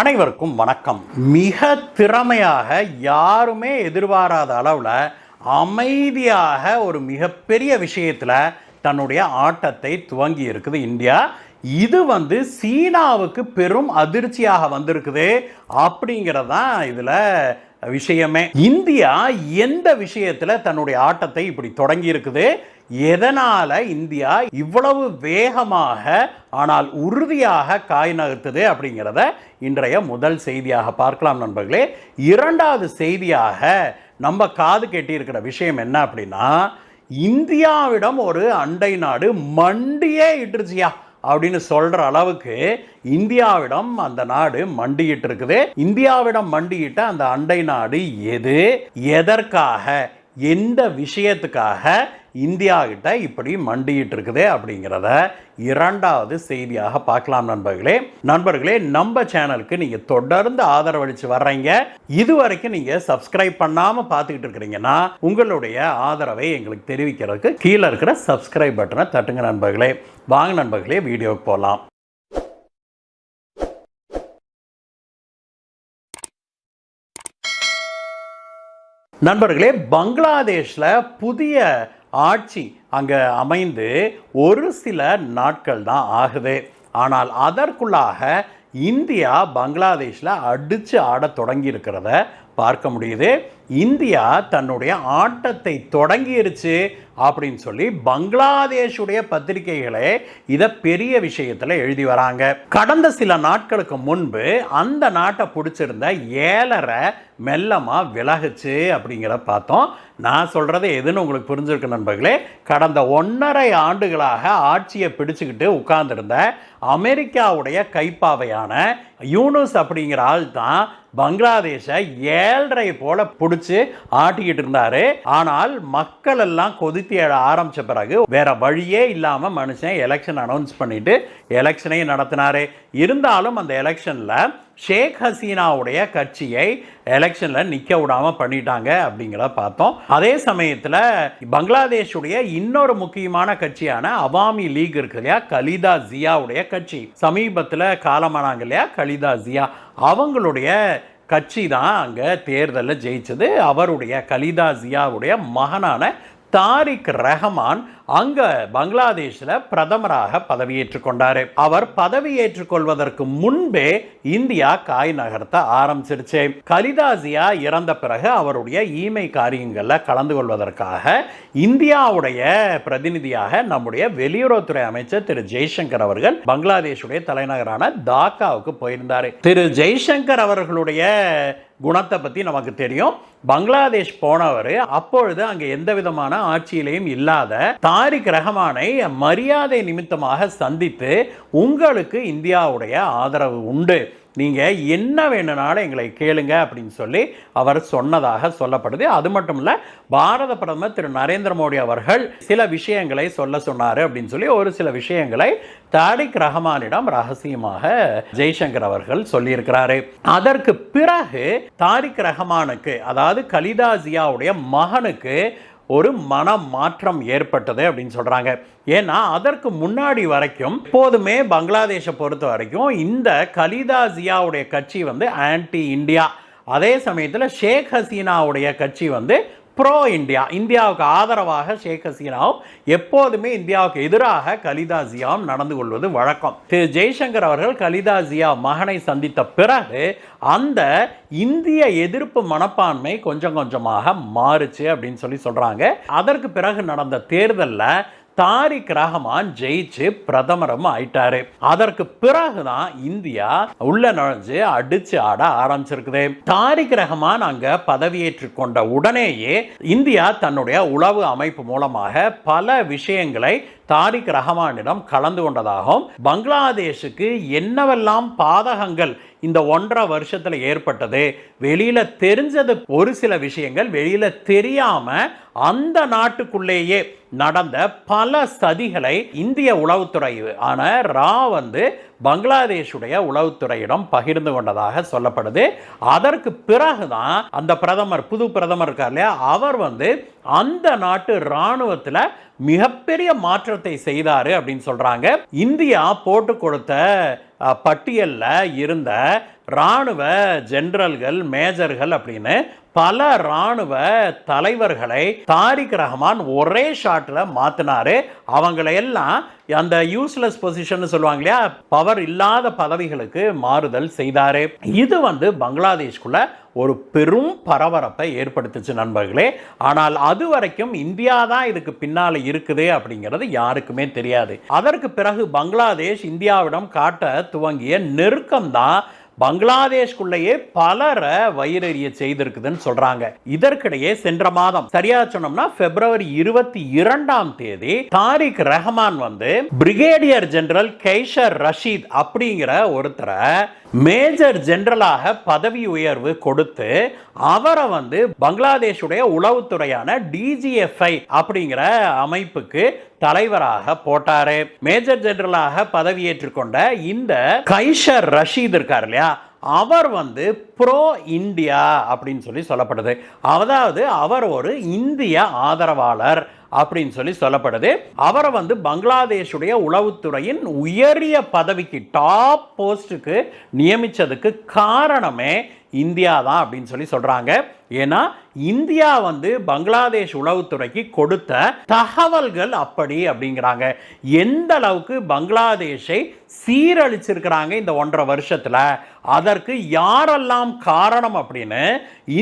அனைவருக்கும் வணக்கம். மிக திறமையாக யாருமே எதிர்பாராத அளவில் அமைதியாக ஒரு மிகப்பெரிய விஷயத்தில் தன்னுடைய ஆட்டத்தை துவங்கி இருக்குது இந்தியா. இது சீனாவுக்கு பெரும் அதிர்ச்சியாக வந்திருக்குது அப்படிங்கிறதான் இதில் விஷயமே. இந்தியா எந்த விஷயத்தில் தன்னுடைய ஆட்டத்தை இப்படி தொடங்கி இருக்குது, எதனால இந்தியா இவ்வளவு வேகமாக ஆனால் உறுதியாக காய் நகர்த்துது அப்படிங்கிறத இன்றைய முதல் செய்தியாக பார்க்கலாம் நண்பர்களே. இரண்டாவது செய்தியாக நம்ம காது கேட்டிருக்கிற விஷயம் என்ன அப்படின்னா, இந்தியாவிடம் ஒரு அண்டை நாடு மண்டியே இட்டுருச்சியா அப்படின்னு சொல்ற அளவுக்கு இந்தியாவிடம் அந்த நாடு மண்டியிட்டு இருக்குது. இந்தியாவிடம் மண்டியிட்ட அந்த அண்டை நாடு எது, எதற்காக, எந்த விஷயத்துக்காக இந்தியா கிட்ட இப்படி மண்டியிட்டு இருக்குது அப்படிங்கிறத இரண்டாவது செய்தியாக பார்க்கலாம் நண்பர்களே. நம்ம சேனலுக்கு நீங்க தொடர்ந்து ஆதரவளிச்சு வர்றீங்க. இதுவரைக்கும் நீங்க சப்ஸ்கிரைப் பண்ணாம பார்த்துக்கிட்டு இருக்கிறீங்கன்னா உங்களுடைய ஆதரவை எங்களுக்கு தெரிவிக்கிறதுக்கு கீழே இருக்கிற சப்ஸ்கிரைப் பட்டனை தட்டுங்க நண்பர்களே. வாங்க நண்பர்களே, வீடியோக்கு போகலாம். நண்பர்களே, பங்களாதேஷில் புதிய ஆட்சி அங்கே அமைந்து ஒரு சில நாட்கள் தான் ஆகுது. ஆனால் அதற்குள்ளாக இந்தியா பங்களாதேஷில் அடித்து ஆட தொடங்கி இருக்கிறத பார்க்க முடியுது. இந்தியா தன்னுடைய ஆட்டத்தை தொடங்கிருச்சு அப்படின்னு சொல்லி பங்களாதேஷுடைய பத்திரிகைகளே இதை பெரிய விஷயத்தில் எழுதி வராங்க. கடந்த சில நாட்களுக்கு முன்பு அந்த நாட்டை பிடிச்சிருந்த 7.5 மெல்லமாக விலகுச்சு அப்படிங்கிற பார்த்தோம். நான் சொல்கிறது எதுன்னு உங்களுக்கு புரிஞ்சிருக்கு நண்பர்களே. கடந்த 1.5 ஆண்டுகளாக ஆட்சியை பிடிச்சுக்கிட்டு உட்கார்ந்துருந்த அமெரிக்காவுடைய கைப்பாவையான யூனுஸ் அப்படிங்கிற ஆள் தான் பங்களாதேஷை 7.5 போல பிடிச்சி ஆட்டிக்கிட்டு இருந்தாரு. ஆனால் மக்கள் எல்லாம் கொதித்து ஆரம்பிச்ச பிறகு வேற வழியே இல்லாம மனுஷன் எலெக்ஷன் அனௌன்ஸ் பண்ணிட்டு எலெக்ஷனையும் நடத்தினாரு. இருந்தாலும் அந்த எலெக்ஷன்ல ஷேக் ஹசீனாவுடைய கட்சியை எலெக்ஷன்ல நிக்க விடாம பண்ணிட்டாங்க அப்படிங்கிறத பார்த்தோம். அதே சமயத்தில் பங்களாதேஷுடைய இன்னொரு முக்கியமான கட்சியான அவாமி லீக் இருக்கு இல்லையா, கலிதா ஜியாவுடைய கட்சி, சமீபத்தில் காலமானாங்க இல்லையா கலிதா ஜியா, அவங்களுடைய கட்சி தான் அங்கே தேர்தலில் ஜெயிச்சது. அவருடைய கலிதா ஜியாவுடைய மகனான தாரிக் ரஹமான் அங்க பங்களாதேஷில் பிரதமராக பதவியேற்றுக் கொண்டாரு. அவர் பதவியேற்றுக் கொள்வதற்கு முன்பே இந்தியா காய் நகர்த்த ஆரம்பிச்சிருச்சு. கலிதா ஜியா இறந்த பிறகு அவருடைய ஈமை காரியங்களில் கலந்து கொள்வதற்காக இந்தியாவுடைய பிரதிநிதியாக நம்முடைய வெளியுறவுத்துறை அமைச்சர் திரு ஜெய்சங்கர் அவர்கள் பங்களாதேஷுடைய தலைநகரான டாக்காவுக்கு போயிருந்தாரு. திரு ஜெய்சங்கர் அவர்களுடைய குணத்தை பற்றி நமக்கு தெரியும். பங்களாதேஷ் போனவர் அப்பொழுது அங்கே எந்த விதமான ஆட்சியிலையும் இல்லாத தாரிக் ரஹமானை மரியாதை நிமித்தமாக சந்தித்து உங்களுக்கு இந்தியாவுடைய ஆதரவு உண்டு, நீங்க என்ன வேணும்னாலும் எங்களை கேளுங்க அப்படின்னு சொல்லி அவர் சொன்னதாக சொல்லப்படுது. அது மட்டும் இல்ல, பாரத பிரதமர் திரு நரேந்திர மோடி அவர்கள் சில விஷயங்களை சொல்ல சொன்னாரு அப்படின்னு சொல்லி ஒரு சில விஷயங்களை தாரிக் ரஹமானிடம் ரகசியமாக ஜெய்சங்கர் அவர்கள் சொல்லியிருக்கிறாரு. அதற்கு பிறகு தாரிக் ரஹமானுக்கு, அதாவது கலிதா ஜியாவுடைய மகனுக்கு ஒரு மன மாற்றம் ஏற்பட்டது அப்படின்னு சொல்றாங்க. ஏன்னா அதற்கு முன்னாடி வரைக்கும் எப்போதுமே பங்களாதேஷை பொறுத்த வரைக்கும் இந்த கலிதா ஜியாவுடைய கட்சி ஆன்டி இந்தியா, அதே சமயத்தில் ஷேக் ஹசீனாவுடைய கட்சி ப்ரோ இந்தியா, இந்தியாவுக்கு ஆதரவாக ஷேக் ஹசீனாவும் எப்போதுமே இந்தியாவுக்கு எதிராக கலிதா ஜியாவும் நடந்து கொள்வது வழக்கம். திரு ஜெய்சங்கர் அவர்கள் கலிதா ஜியா மகனை சந்தித்த பிறகு அந்த இந்திய எதிர்ப்பு மனப்பான்மை கொஞ்சம் கொஞ்சமாக மாறுச்சு அப்படின்னு சொல்லி சொல்றாங்க. அதற்கு பிறகு நடந்த தேர்தலில் தாரிக் ரஹமான் ஜெயிச்சு பிரதமரும் ஆயிட்டாரு. அதற்கு பிறகுதான் இந்தியா உள்ள நுழைஞ்சு அடிச்சு ஆட ஆரம்பிச்சிருக்குது. தாரிக் ரஹமான் அங்க பதவியேற்றுக் கொண்ட உடனேயே இந்தியா தன்னுடைய உளவு அமைப்பு மூலமாக பல விஷயங்களை தாரிக் ரஹமானிடம் கலந்து கொண்டதாகவும், பங்களாதேஷுக்கு என்னவெல்லாம் பாதகங்கள் இந்த 1.5 வருஷத்துல ஏற்பட்டது, வெளியில தெரிஞ்சது ஒரு சில விஷயங்கள், வெளியில தெரியாம அந்த நாட்டுக்குள்ளேயே நடந்த பல சதிகளை இந்திய உளவுத்துறை ஆன ரா பங்களாதேஷுடைய உளவுத்துறையிடம் பகிர்ந்து கொண்டதாக சொல்லப்படுது. அதற்கு பிறகுதான் அந்த பிரதமர், புது பிரதமர் இருக்கார் இல்லையா, அவர் அந்த நாட்டு இராணுவத்தில் மிகப்பெரிய மாற்றத்தை செய்தாரு அப்படின்னு சொல்றாங்க. இந்தியா போட்டு கொடுத்த பட்டியலில் இருந்த இராணுவ ஜெனரல்கள், மேஜர்கள் அப்படின்னு பல இராணுவ தலைவர்களை தாரிக் ரஹ்மான் ஒரே ஷாட்ல மாத்தினாரு. அவங்களை எல்லாம் அந்த யூஸ்லெஸ் பொசிஷன் சொல்லுவாங்க இல்லையா, பவர் இல்லாத பதவிகளுக்கு மாறுதல் செய்தாரு. இது பங்களாதேஷ்குள்ள ஒரு பெரும் பரபரப்பை ஏற்படுத்துச்சு நண்பர்களே. ஆனால் அது வரைக்கும் இந்தியா தான் இதுக்கு பின்னால இருக்குது அப்படிங்கிறது யாருக்குமே தெரியாது. அதற்கு பிறகு பங்களாதேஷ் இந்தியாவிடம் காட்ட துவங்கிய நெருக்கம் தான் பங்களாதேஷ்குள்ளேயே பலரை வயிறறிய செய்திருக்குதுன்னு சொல்றாங்க. இதற்கிடையே சென்ற மாதம், சரியா சொன்னோம்னா பிப்ரவரி 22 தாரிக் ரஹ்மான் பிரிகேடியர் ஜெனரல் கைஷர் ரஷீத் அப்படிங்கிற ஒருத்தரை மேஜர் ஜெனரலாக பதவி உயர்வு கொடுத்து அவரை பங்களாதேஷுடைய உளவுத்துறையான DGFI அப்படிங்கிற அமைப்புக்கு தலைவராக போட்டாரு. மேஜர் ஜெனரலாக பதவியேற்றுக் கொண்ட இந்த கைஷர் ரஷீத் இருக்கார் இல்லையா, அவர் ப்ரோ இந்தியா அப்படின்னு சொல்லப்படுது. அதாவது அவர் ஒரு இந்திய ஆதரவாளர் அப்படின்னு சொல்லப்படுது. அவரை பங்களாதேஷுடைய உளவுத்துறையின் உயரிய பதவிக்கு, டாப் போஸ்டுக்கு நியமிச்சதுக்கு காரணமே இந்தியா தான் அப்படின்னு சொல்றாங்க. ஏன்னா இந்தியா பங்களாதேஷ் உளவுத்துறைக்கு கொடுத்த தகவல்கள் அப்படிங்கிறாங்க. எந்த அளவுக்கு பங்களாதேஷை சீரழிச்சிருக்கிறாங்க இந்த 1.5 வருஷத்துல, அதற்கு யாரெல்லாம் காரணம் அப்படின்னு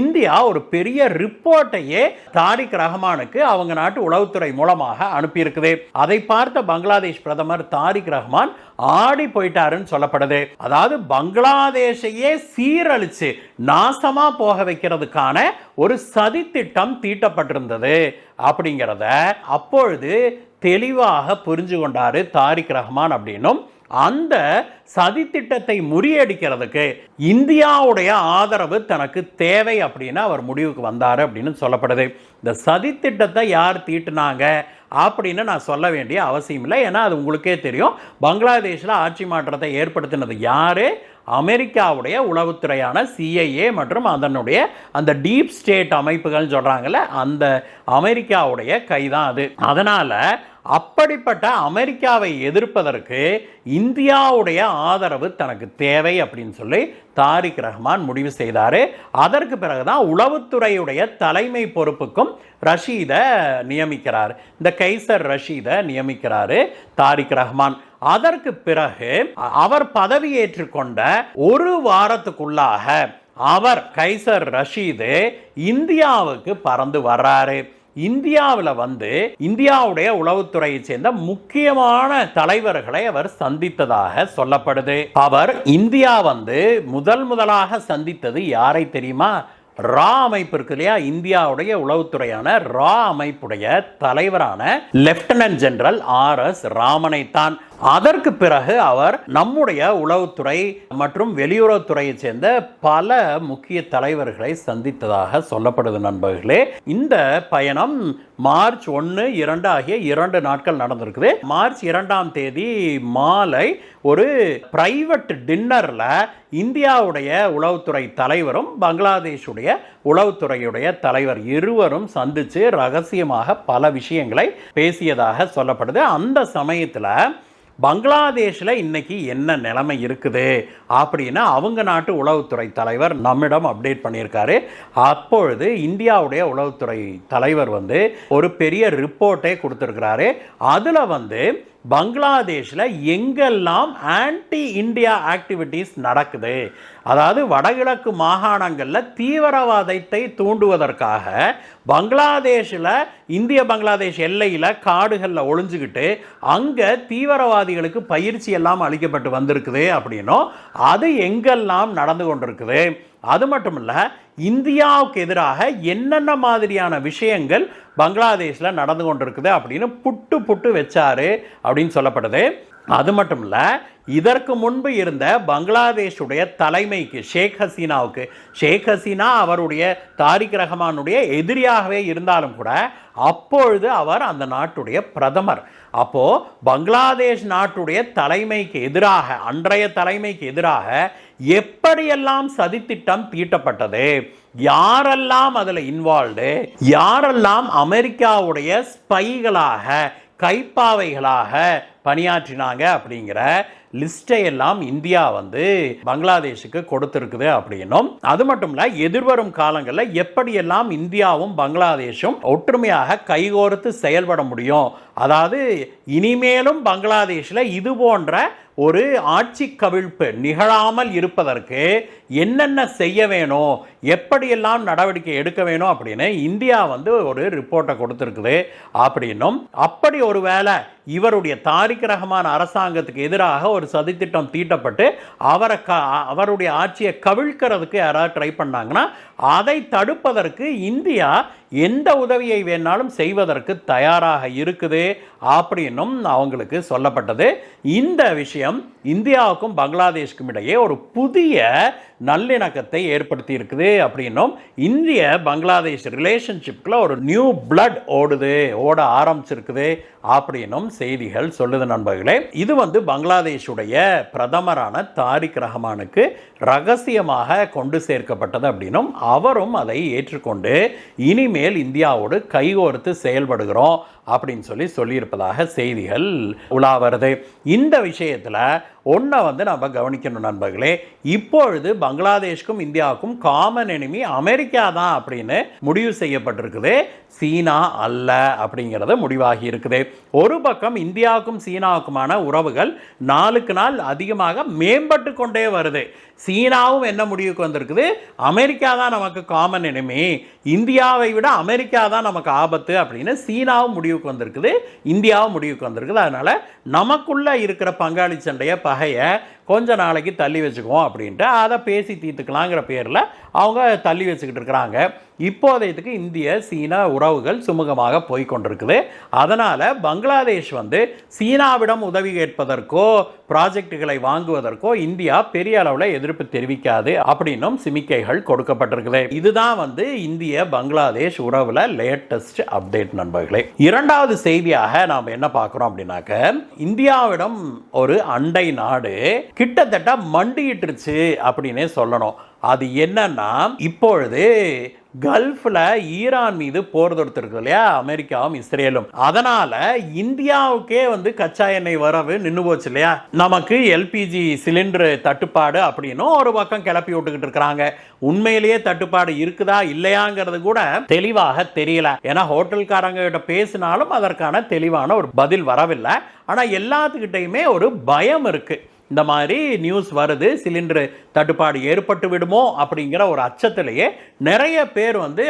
இந்தியா ஒரு பெரிய ரிப்போர்ட்டையே தாரிக் ரஹ்மானுக்கு அவங்க நாட்டு உளவுத்துறை மூலமாக அனுப்பியிருக்குது. அதை பார்த்த பங்களாதேஷ் பிரதமர் தாரிக் ரஹ்மான் ஆடி போயிட்டாருன்னு சொல்லப்படுது. அதாவது பங்களாதேஷையே சீரழிச்சு நாசமா போக வைக்கிறதுக்கான ஒரு சதி திட்டம் தீட்டப்பட்டிருந்தது அப்படிங்கிறத அப்பொழுது தெளிவாக புரிஞ்சு கொண்டாரு தாரிக் ரஹ்மான் அப்படின்னும், அந்த சதி திட்டத்தை முறியடிக்கிறதுக்கு இந்தியாவுடைய ஆதரவு தனக்கு தேவை அப்படின்னு அவர் முடிவுக்கு வந்தார் அப்படின்னு சொல்லப்படுது. இந்த சதி திட்டத்தை யார் தீட்டுனாங்க அப்படின்னு நான் சொல்ல வேண்டிய அவசியம் இல்லை. ஏன்னா அது உங்களுக்கே தெரியும். பங்களாதேஷில் ஆட்சி மாற்றத்தை ஏற்படுத்தினது யாரு? அமெரிக்காவுடைய உளவுத்துறையான CIA மற்றும் அதனுடைய அந்த டீப் ஸ்டேட் அமைப்புகள் சொல்றாங்கல்ல, அந்த அமெரிக்காவுடைய கைதான் அது. அதனால அப்படிப்பட்ட அமெரிக்காவை எதிர்ப்பதற்கு இந்தியாவுடைய ஆதரவு தனக்கு தேவை அப்படின்னு சொல்லி தாரிக் ரஹ்மான் முடிவு செய்தார். அதற்கு பிறகுதான் உளவுத்துறையுடைய தலைமை பொறுப்புக்கும் ரஷீதை நியமிக்கிறார். இந்த கைசர் ரஷீதை நியமிக்கிறாரு தாரிக் ரஹ்மான். அதற்கு பிறகு அவர் பதவியேற்றுக் கொண்ட ஒரு வாரத்துக்குள்ளாக அவர் கைசர் ரஷீது இந்தியாவுக்கு பறந்து வர்றாரு. இந்தியாவில் இந்தியாவுடைய உளவுத்துறையை சேர்ந்த முக்கியமான தலைவர்களை அவர் சந்தித்ததாக சொல்லப்படுது. அவர் இந்தியா முதலாக சந்தித்தது யாரை தெரியுமா? ரா அமைப்பு இருக்கு இல்லையா, இந்தியாவுடைய உளவுத்துறையான ரா அமைப்புடைய தலைவரான லெப்டினன்ட் ஜெனரல் RS ராமனை தான். அதற்கு பிறகு அவர் நம்முடைய உளவுத்துறை மற்றும் வெளியுறவுத்துறையை சேர்ந்த பல முக்கிய தலைவர்களை சந்தித்ததாக சொல்லப்படுது நண்பர்களே. இந்த பயணம் மார்ச் 1, 2 ஆகிய 2 நாட்கள் நடந்திருக்குது. மார்ச் 2 மாலை ஒரு பிரைவேட் டின்னர்ல இந்தியாவுடைய உளவுத்துறை தலைவரும் பங்களாதேஷுடைய உளவுத்துறையுடைய தலைவர் இருவரும் சந்திச்சு ரகசியமாக பல விஷயங்களை பேசியதாக சொல்லப்படுது. அந்த சமயத்தில் பங்களாதேஷில் இன்னைக்கு என்ன நிலைமை இருக்குது அப்படின்னு அவங்க நாட்டு உளவுத்துறை தலைவர் நம்மிடம் அப்டேட் பண்ணியிருக்காரு. அப்பொழுது இந்தியாவுடைய உளவுத்துறை தலைவர் ஒரு பெரிய ரிப்போர்ட்டே கொடுத்துருக்கிறாரு. அதில் பங்களாதேஷில் எங்கெல்லாம் ஆன்டி இந்தியா ஆக்டிவிட்டீஸ் நடக்குது, அதாவது வடகிழக்கு மாகாணங்களில் தீவிரவாதத்தை தூண்டுவதற்காக பங்களாதேஷில் இந்திய பங்களாதேஷ் எல்லையில் காடுகளில் ஒளிஞ்சுக்கிட்டு அங்கே தீவிரவாதிகளுக்கு பயிற்சி எல்லாம் அளிக்கப்பட்டு வந்திருக்குது அப்படின்னும், அது எங்கெல்லாம் நடந்து கொண்டிருக்குது, அது மட்டும் இல்லை இந்தியாவுக்கு எதிராக என்னென்ன மாதிரியான விஷயங்கள் பங்களாதேஷில் நடந்து கொண்டிருக்குது அப்படின்னு புட்டு வச்சாரு அப்படின்னு சொல்லப்படுது. அது மட்டும் இல்லை, இதற்கு முன்பு இருந்த பங்களாதேஷுடைய தலைமைக்கு ஷேக் ஹசீனா அவருடைய தாரிக் ரஹ்மானுடைய எதிரியாகவே இருந்தாலும் கூட அப்பொழுது அவர் அந்த நாட்டுடைய பிரதமர். அப்போ பங்களாதேஷ் நாட்டுடைய தலைமைக்கு எதிராக, அன்றைய தலைமைக்கு எதிராக எப்படியெல்லாம் சதித்திட்டம் தீட்டப்பட்டது, யாரெல்லாம் அதில் இன்வால்வ்டு, யாரெல்லாம் அமெரிக்காவுடைய ஸ்பைகளாக கைப்பாவைகளாக பணியாற்றினாங்க அப்படிங்கிற லிஸ்டை எல்லாம் இந்தியா வந்து பங்களாதேஷுக்கு கொடுத்திருக்குது அப்படின்னும், அது மட்டும் இல்ல எதிர்வரும் காலங்களில் எப்படியெல்லாம் இந்தியாவும் பங்களாதேஷும் ஒற்றுமையாக கைகோர்த்து செயல்பட முடியும், அதாவது இனிமேலும் பங்களாதேஷில் இது போன்ற ஒரு ஆட்சி கவிழ்ப்பு நிகழாமல் இருப்பதற்கு என்னென்ன செய்ய வேணும், எப்படியெல்லாம் நடவடிக்கை எடுக்க வேணும் அப்படின்னு இந்தியா வந்து ஒரு ரிப்போர்ட்டை கொடுத்துருக்குது அப்படின்னும், அப்படி ஒரு வேளை இவருடைய தாரிக் ரஹ்மான் அரசாங்கத்துக்கு எதிராக ஒரு சதித்திட்டம் தீட்டப்பட்டு அவருடைய ஆட்சியை கவிழ்க்கிறதுக்கு யாராவது ட்ரை பண்ணாங்கன்னா அதை தடுப்பதற்கு இந்தியா எந்த உதவியை வேணாலும் செய்வதற்கு தயாராக இருக்குது அப்படின்னும் அவங்களுக்கு சொல்லப்பட்டது. இந்த விஷயம் இந்தியாவுக்கும் பங்களாதேஷுக்கும் இடையே ஒரு புதிய நல்லிணக்கத்தை ஏற்படுத்தி இருக்குது அப்படின்னும், இந்திய பங்களாதேஷ் ரிலேஷன்ஷிப்ல ஒரு நியூ பிளட் ஓட ஆரம்பிச்சிருக்குது அப்படின்னும் செய்திகள் சொல்லுது நண்பர்களே. இது வந்து பங்களாதேஷுடைய பிரதமரான தாரிக் ரஹ்மானுக்கு ரகசியமாக கொண்டு சேர்க்கப்பட்டது அப்படின்னும், அவரும் அதை ஏற்றுக்கொண்டு இனிமேல் இந்தியாவோடு கைகோர்த்து செயல்படுகிறோம் அப்படின்னு சொல்லியிருப்பதாக செய்திகள் உலா வருது. இந்த விஷயத்தில் ஒன்றை வந்து நம்ம கவனிக்கணும் நண்பர்களே, இப்பொழுது பங்களாதேஷ்க்கும் இந்தியாவுக்கும் காமன் எனிமி அமெரிக்கா தான் அப்படின்னு முடிவு செய்யப்பட்டிருக்குது, சீனா அல்ல அப்படிங்கிறது முடிவாகி இருக்குது. ஒரு பக்கம் இந்தியாவுக்கும் சீனாவுக்குமான உறவுகள் நாளுக்கு நாள் அதிகமாக மேம்பட்டு கொண்டே வருது. சீனாவும் என்ன முடிவுக்கு வந்திருக்குது, அமெரிக்கா தான் நமக்கு காமன் எனிமி, இந்தியாவை விட அமெரிக்கா தான் நமக்கு ஆபத்து அப்படின்னு சீனாவும் முடிவுக்கு வந்திருக்குது, இந்தியாவும் முடிவுக்கு வந்திருக்குது. அதனால நமக்குள்ள இருக்கிற பங்காளி சண்டைய பகையை கொஞ்ச நாளைக்கு தள்ளி வச்சுக்குவோம் அப்படின்ட்டு அதை பேசி தீர்த்துக்கலாங்கிற பேரில் அவங்க தள்ளி வச்சுக்கிட்டு இருக்கிறாங்க. இப்போதைக்கு இந்திய சீன உறவுகள் சுமூகமாக போய்கொண்டிருக்குது. அதனால் பங்களாதேஷ் வந்து சீனாவிடம் உதவி கேட்பதற்கோ ப்ராஜெக்டுகளை வாங்குவதற்கோ இந்தியா பெரிய அளவில் எதிர்ப்பு தெரிவிக்காது அப்படின்னும் சிமிக்கைகள் கொடுக்கப்பட்டிருக்குது. இதுதான் வந்து இந்திய பங்களாதேஷ் உறவுல லேட்டஸ்ட் அப்டேட் நண்பர்களே. இரண்டாவது செய்தியாக நாம் என்ன பார்க்குறோம் அப்படின்னாக்க, இந்தியாவிடம் ஒரு அண்டை நாடு கிட்டத்தட்ட மண்டியிட்டுருச்சு அப்படின்னே சொல்லணும். அது என்னன்னா, இப்பொழுது கல்ஃப்ல ஈரான் மீது போர் தொடுத்திருக்கு இல்லையா அமெரிக்காவும் இஸ்ரேலும், அதனால இந்தியாவுக்கே வந்து கச்சா எண்ணெய் வரவு நின்று போச்சு இல்லையா, நமக்கு எல்பிஜி சிலிண்டர் தட்டுப்பாடு அப்படின்னு ஒரு பக்கம் கிளப்பி விட்டுக்கிட்டு இருக்கிறாங்க. உண்மையிலேயே தட்டுப்பாடு இருக்குதா இல்லையாங்கிறது கூட தெளிவாக தெரியல. ஏன்னா ஹோட்டல்காரங்க கிட்ட பேசினாலும் அதற்கான தெளிவான ஒரு பதில் வரவில்லை. ஆனா எல்லாத்துக்கிட்டையுமே ஒரு பயம் இருக்கு. இந்த மாதிரி நியூஸ் வருது, சிலிண்டர் தட்டுப்பாடு ஏற்பட்டு விடுமோ அப்படிங்கிற ஒரு அச்சத்திலேயே நிறைய பேர் வந்து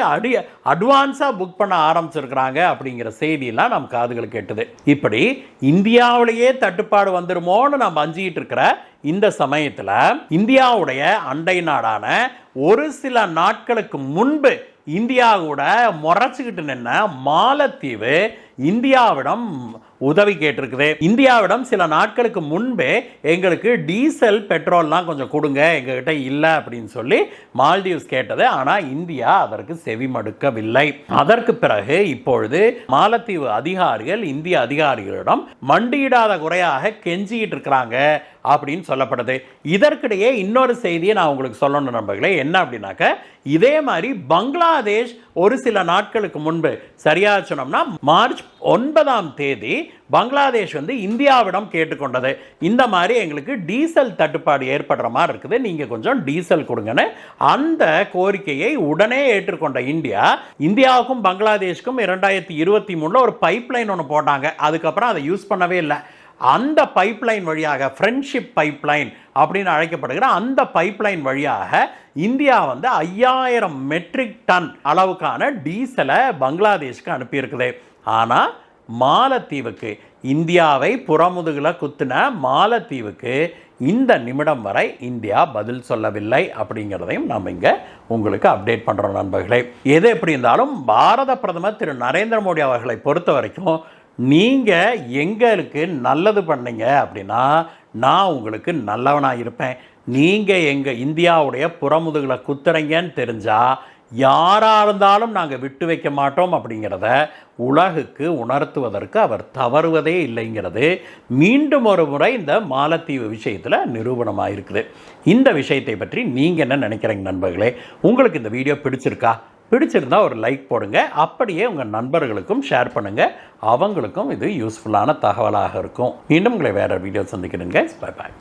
அட்வான்ஸாக புக் பண்ண ஆரம்பிச்சிருக்கிறாங்க அப்படிங்கிற செய்தியெல்லாம் நம்ம காதுகளுக்கு கேட்டுது. இப்படி இந்தியாவிலேயே தட்டுப்பாடு வந்துருமோன்னு நம்ம அஞ்சிக்கிட்டு இருக்கிற இந்த சமயத்தில் இந்தியாவுடைய அண்டை நாடான ஒரு சில நாட்களுக்கு முன்பு இந்தியா கூட முறைச்சிக்கிட்டு நின்ன மாலத்தீவு இந்தியாவிடம் உதவி கேட்டிருக்குது. இந்தியாவிடம் சில நாட்களுக்கு முன்பே எங்களுக்கு டீசல் பெட்ரோல்லாம் கொஞ்சம் கொடுங்க, எங்ககிட்ட இல்லை அப்படின்னு சொல்லி மால்தீவ்ஸ் கேட்டது. ஆனால் இந்தியா அதற்கு செவிமடுக்கவில்லை. அதற்கு பிறகு இப்பொழுது மாலத்தீவு அதிகாரிகள் இந்திய அதிகாரிகளிடம் மண்டியிடாத குறையாக கெஞ்சிக்கிட்டு இருக்கிறாங்க அப்படின்னு சொல்லப்படுது. இதற்கிடையே இன்னொரு செய்தியை நான் உங்களுக்கு சொல்லணும் நண்பர்களே. என்ன அப்படின்னாக்க, இதே மாதிரி பங்களாதேஷ் ஒரு சில நாட்களுக்கு முன்பு, சரியா சொன்னோம்னா மார்ச் 9 பங்களாதேஷ் வந்து இந்தியாவிடம் கேட்டுக்கொண்டது, இந்த மாதிரி எங்களுக்கு டீசல் தட்டுப்பாடு ஏற்படுற மாதிரி இருக்குது, நீங்க கொஞ்சம் டீசல் கொடுங்கன்னு. அந்த கோரிக்கையை உடனே ஏற்றுக்கொண்ட இந்தியாவுக்கும் பங்களாதேஷுக்கும் 2023 ஒரு பைப்லைன் ஒன்று போட்டாங்க. அதுக்கப்புறம் அதை யூஸ் பண்ணவே இல்லை. அந்த பைப்லைன் வழியாக, ஃப்ரெண்ட்ஷிப் பைப்லைன் அப்படின்னு அழைக்கப்படுகிற அந்த பைப்லைன் வழியாக இந்தியா வந்து 5000 மெட்ரிக் டன் அளவுக்கான டீசலை பங்களாதேஷ்க்கு அனுப்பியிருக்குது. ஆனால் மாலத்தீவுக்கு, இந்தியாவை புறமுதுகில் குத்தின மாலத்தீவுக்கு இந்த நிமிடம் வரை இந்தியா பதில் சொல்லவில்லை அப்படிங்கிறதையும் நாம் இங்கே உங்களுக்கு அப்டேட் பண்ணுறோம் நண்பர்களே. எது எப்படி இருந்தாலும் பாரத பிரதமர் திரு நரேந்திர மோடி அவர்களை பொறுத்த வரைக்கும், நீங்கள் எங்களுக்கு நல்லது பண்ணீங்க அப்படின்னா நான் உங்களுக்கு நல்லவனாக இருப்பேன், நீங்கள் எங்கள் இந்தியாவுடைய புறமுதுகில் குத்துறீங்கன்னு தெரிஞ்சால் யாராக இருந்தாலும் நாங்கள் விட்டு வைக்க மாட்டோம் அப்படிங்கிறத உலகுக்கு உணர்த்துவதற்கு அவர் தவறுவதே இல்லைங்கிறது மீண்டும் ஒரு முறை இந்த மாலத்தீவு விஷயத்தில் நிரூபணமாக இருக்குது. இந்த விஷயத்தை பற்றி நீங்கள் என்ன நினைக்கிறீங்க நண்பர்களே? உங்களுக்கு இந்த வீடியோ பிடிச்சிருக்கா? பிடிச்சிருந்தா ஒரு லைக் போடுங்க. அப்படியே உங்கள் நண்பர்களுக்கும் ஷேர் பண்ணுங்கள். அவங்களுக்கும் இது யூஸ்ஃபுல்லான தகவலாக இருக்கும். மீண்டும் உங்களை வேறு வீடியோ சந்திக்கிறேங்க. Bye bye.